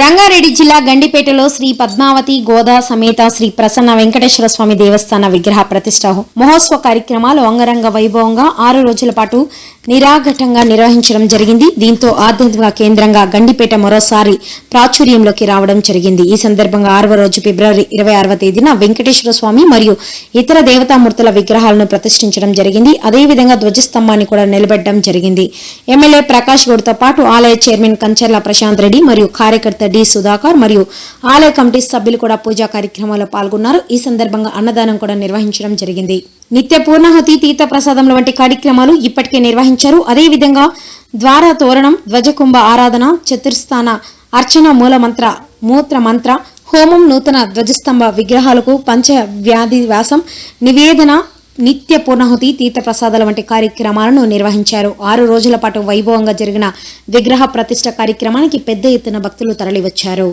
రంగారెడ్డి జిల్లా గండిపేటలో శ్రీ పద్మావతి గోదా సమేత శ్రీ ప్రసన్న వెంకటేశ్వర స్వామి దేవస్థాన విగ్రహ ప్రతిష్ఠ మహోత్సవ కార్యక్రమాలు అంగరంగ వైభవంగా 6 రోజుల పాటు నిరాఘటంగా నిర్వహించడం జరిగింది. దీంతో ఆధ్యాత్మిక కేంద్రంగా గండిపేట మరోసారి ప్రాచుర్యంలోకి రావడం జరిగింది. ఈ సందర్భంగా 6వ రోజు ఫిబ్రవరి 26వ తేదీన వెంకటేశ్వర స్వామి మరియు ఇతర దేవతామూర్తుల విగ్రహాలను ప్రతిష్ఠించడం జరిగింది. అదేవిధంగా ధ్వజస్తంభాన్ని కూడా నిలబెట్టడం జరిగింది. ఎమ్మెల్యే ప్రకాష్ గౌడ్తో పాటు ఆలయ చైర్మన్ కంచర్ల ప్రశాంత్ రెడ్డి మరియు కార్యకర్త డి సుధాకర్ మరియు ఆలయ కమిటీ సభ్యులు కూడా పూజా కార్యక్రమాల్లో పాల్గొన్నారు. ఈ సందర్భంగా అన్నదానం కూడా నిర్వహించడం జరిగింది. నిత్య పూర్ణాహుతి తీర్థ ప్రసాదముల వంటి కార్యక్రమాలు ఇప్పటికే నిర్వహించారు. అదేవిధంగా ద్వార తోరణం, ధ్వజకుంభ ఆరాధన, చతుర్స్థాన అర్చన, మూత్ర మంత్ర హోమం, నూతన ధ్వజస్తంభ విగ్రహాలకు పంచవ్యాధి వ్యాసం, నివేదన, నిత్య పూర్ణాహుతి తీర్థ ప్రసాదాల వంటి కార్యక్రమాలను నిర్వహించారు. 6 రోజుల పాటు వైభవంగా జరిగిన విగ్రహ ప్రతిష్ఠ కార్యక్రమానికి పెద్ద ఎత్తున భక్తులు తరలివచ్చారు.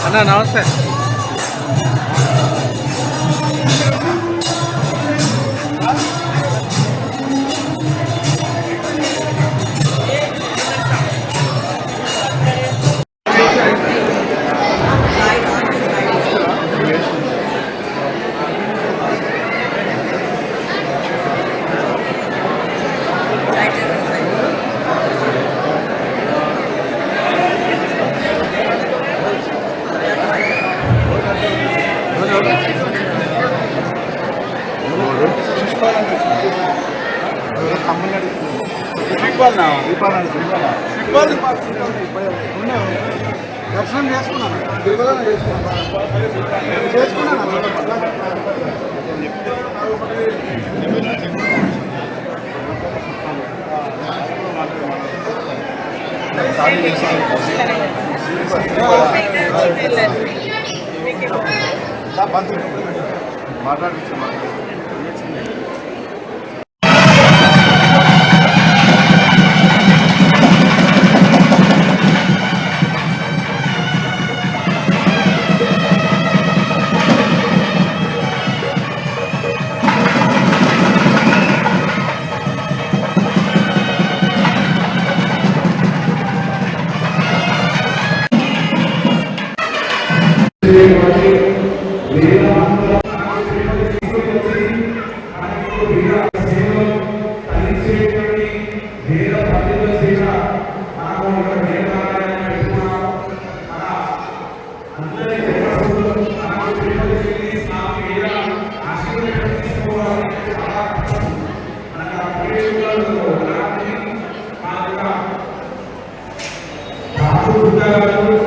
అన్న నమస్తే. దర్శనం చేసుకున్నాను. మాట్లాడించు. Gracias.